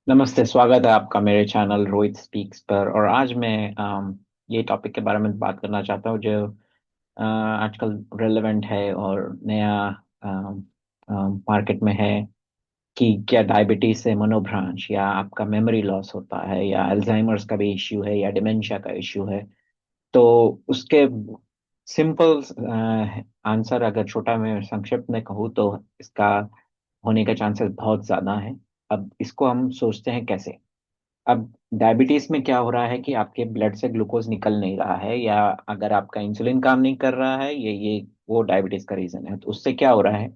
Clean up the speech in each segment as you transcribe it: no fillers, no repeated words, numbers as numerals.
नमस्ते, स्वागत है आपका मेरे चैनल रोहित स्पीक्स पर। और आज मैं ये टॉपिक के बारे में बात करना चाहता हूँ जो आजकल रेलेवेंट है और नया मार्केट में है कि क्या डायबिटीज से मनोभ्रंश या आपका मेमोरी लॉस होता है या अल्जाइमर्स का भी इश्यू है या डिमेंशिया का इश्यू है। तो उसके सिंपल आंसर अगर छोटा मैं संक्षिप्त में कहूँ तो इसका होने का चांसेस बहुत ज़्यादा है। अब इसको हम सोचते हैं कैसे। अब डायबिटीज में क्या हो रहा है कि आपके ब्लड से ग्लूकोज निकल नहीं रहा है, या अगर आपका इंसुलिन काम नहीं कर रहा है, ये वो डायबिटीज का रीजन है। तो उससे क्या हो रहा है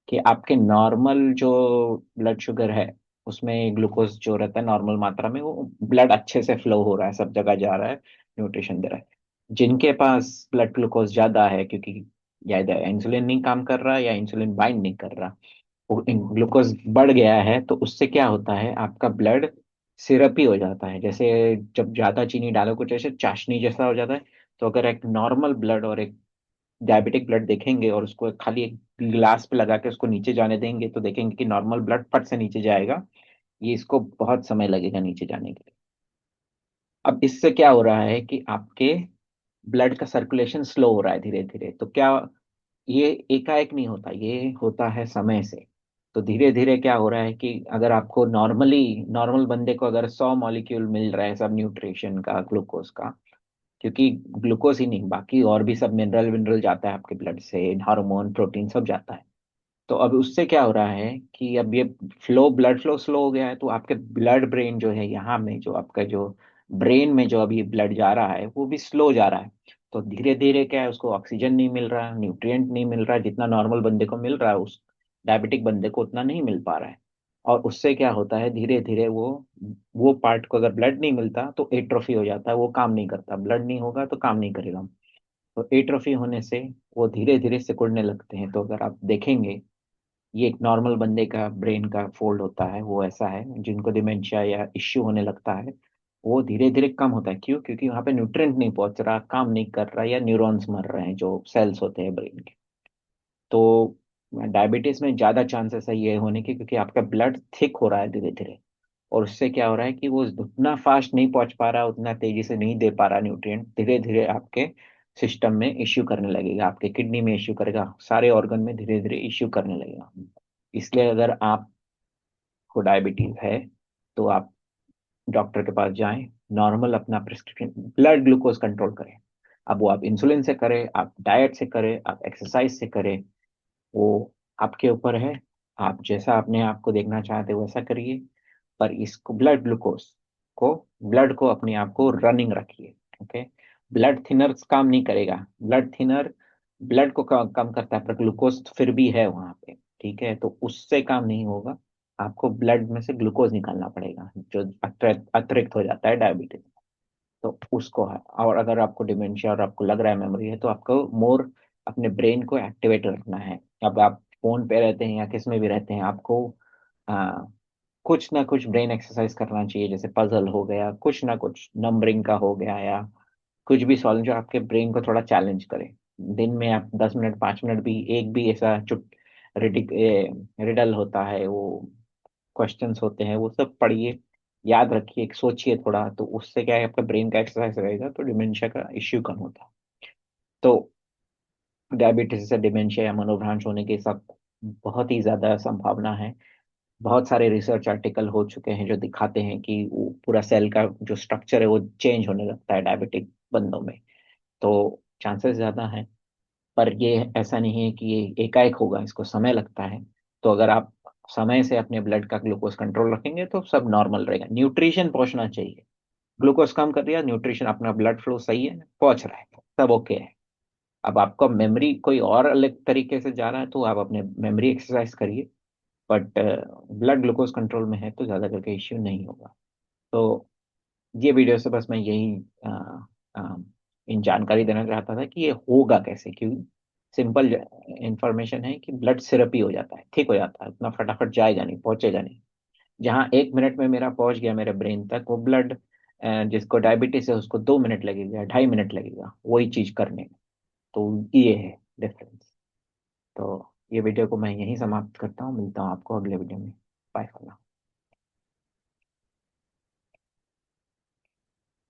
कि आपके नॉर्मल जो ब्लड शुगर है उसमें ग्लूकोज जो रहता है नॉर्मल मात्रा में, वो ब्लड अच्छे से फ्लो हो रहा है, सब जगह जा रहा है, न्यूट्रिशन दे रहा है। जिनके पास ब्लड ग्लूकोज ज्यादा है, क्योंकि या इंसुलिन नहीं काम कर रहा या इंसुलिन बाइंड नहीं कर रहा, ग्लूकोज बढ़ गया है, तो उससे क्या होता है आपका ब्लड सिरपी हो जाता है। जैसे जब ज्यादा चीनी डालो कुछ ऐसे चाशनी जैसा हो जाता है। तो अगर एक नॉर्मल ब्लड और एक डायबिटिक ब्लड देखेंगे और उसको खाली एक गिलास पे लगा के उसको नीचे जाने देंगे, तो देखेंगे कि नॉर्मल ब्लड फट से नीचे जाएगा। ये इसको बहुत समय लगेगा नीचे जाने के लिए। अब इससे क्या हो रहा है कि आपके ब्लड का सर्कुलेशन स्लो हो रहा है धीरे धीरे। तो क्या, ये एकाएक नहीं होता, ये होता है समय से। तो धीरे धीरे क्या हो रहा है कि अगर आपको नॉर्मल बंदे को अगर 100 मॉलिक्यूल मिल रहा है सब न्यूट्रिशन का, ग्लूकोज का, क्योंकि ग्लूकोज ही नहीं, बाकी और भी सब मिनरल विनरल जाता है आपके ब्लड से, हार्मोन प्रोटीन सब जाता है। तो अब उससे क्या हो रहा है कि अब ये ब्लड फ्लो स्लो हो गया है, तो आपके ब्लड ब्रेन जो है, यहाँ में जो आपका जो ब्रेन में जो अभी ब्लड जा रहा है वो भी स्लो जा रहा है। तो धीरे धीरे क्या है, उसको ऑक्सीजन नहीं मिल रहा, न्यूट्रिएंट नहीं मिल रहा, जितना नॉर्मल बंदे को मिल रहा है उस डायबिटिक बंदे को उतना नहीं मिल पा रहा है। और उससे क्या होता है, धीरे धीरे वो पार्ट को अगर ब्लड नहीं मिलता तो एट्रोफी हो जाता है, वो काम नहीं करता, ब्लड नहीं होगा तो काम नहीं करेगा। तो एट्रोफी होने से वो धीरे धीरे सिकुड़ने लगते हैं। तो अगर आप देखेंगे, ये एक नॉर्मल बंदे का ब्रेन का फोल्ड होता है, वो ऐसा है। जिनको डिमेंशिया या इश्यू होने लगता है वो धीरे धीरे कम होता है। क्यों? क्योंकि वहां पे न्यूट्रिएंट नहीं पहुंच रहा, काम नहीं कर रहा, या न्यूरॉन्स मर रहे हैं जो सेल्स होते हैं ब्रेन के। तो डायबिटीज में ज्यादा चांसेस है ये होने के, क्योंकि आपका ब्लड थिक हो रहा है धीरे धीरे। और उससे क्या हो रहा है कि वो उतना फास्ट नहीं पहुंच पा रहा, उतना तेजी से नहीं दे पा रहा न्यूट्रिएंट, धीरे धीरे आपके सिस्टम में इश्यू करने लगेगा, आपके किडनी में इश्यू करेगा, सारे ऑर्गन में धीरे धीरे इश्यू करने लगेगा। इसलिए अगर आपको डायबिटीज है तो आप डॉक्टर के पास जाएं, नॉर्मल अपना प्रिस्क्रिप्शन ब्लड ग्लूकोज कंट्रोल करें। अब वो आप इंसुलिन से करें, आप डाइट से करें, आप एक्सरसाइज से करें, वो आपके ऊपर है। आप जैसा अपने आप को देखना चाहते हो वैसा करिए। पर इसको ब्लड ग्लूकोज को ब्लड को अपने आप को रनिंग रखिए। ओके। ब्लड थिनर काम नहीं करेगा। ब्लड थिनर ब्लड को कम करता है, पर ग्लूकोज फिर भी है वहां पे। ठीक है, तो उससे काम नहीं होगा। आपको ब्लड में से ग्लूकोज निकालना पड़ेगा, जो अतिरिक्त हो जाता है डायबिटीज। तो उसको है। और अगर आपको डिमेंशिया और आपको लग रहा है मेमोरी है, तो आपको मोर अपने ब्रेन को एक्टिवेट रखना है। अब आप फोन पे रहते हैं या किस में भी रहते हैं, आपको आ, कुछ ना कुछ ब्रेन एक्सरसाइज करना चाहिए। जैसे पजल हो गया, कुछ ना कुछ नंबरिंग का हो गया, या कुछ भी सॉल्व जो आपके ब्रेन को थोड़ा चैलेंज करे। दिन में आप 10 मिनट 5 मिनट भी, एक भी ऐसा रिडल होता है, वो क्वेश्चंस होते हैं, वो सब पढ़िए, याद रखिए, सोचिए थोड़ा। तो उससे क्या है, आपका ब्रेन का एक्सरसाइज रहेगा तो डिमेंशिया का इश्यू कम होता है। तो डायबिटीज से डिमेंशिया या मनोभ्रंश होने की सब बहुत ही ज्यादा संभावना है। बहुत सारे रिसर्च आर्टिकल हो चुके हैं जो दिखाते हैं कि वो पूरा सेल का जो स्ट्रक्चर है वो चेंज होने लगता है डायबिटिक बंदों में। तो चांसेस ज्यादा है। पर ये ऐसा नहीं है कि ये एकाएक होगा, इसको समय लगता है। तो अगर आप समय से अपने ब्लड का ग्लूकोज कंट्रोल रखेंगे तो सब नॉर्मल रहेगा। न्यूट्रिशन पहुंचना चाहिए। ग्लूकोज कम कर दिया, न्यूट्रिशन अपना ब्लड फ्लो सही है, पहुंच रहा है, सब ओके है। अब आपका मेमोरी कोई और अलग तरीके से जा रहा है तो आप अपने मेमोरी एक्सरसाइज करिए। बट ब्लड ग्लूकोज कंट्रोल में है तो ज्यादा करके इश्यू नहीं होगा। तो ये वीडियो से बस मैं यही अ, इन जानकारी देना चाहता था कि ये होगा कैसे। क्योंकि सिंपल इंफॉर्मेशन है कि ब्लड सिरप ही हो जाता है, ठीक हो जाता है, उतना फटाफट जाएगा नहीं, पहुंचेगा नहीं। जहाँ 1 मिनट में मेरा पहुंच गया मेरे ब्रेन तक, वो ब्लड जिसको डायबिटीज है उसको 2 मिनट लगेगा, 2.5 मिनट लगेगा वही चीज करने में। तो ये है डिफरेंस। तो ये वीडियो को मैं यहीं समाप्त करता हूँ, मिलता हूँ आपको अगले वीडियो में। Bye for now.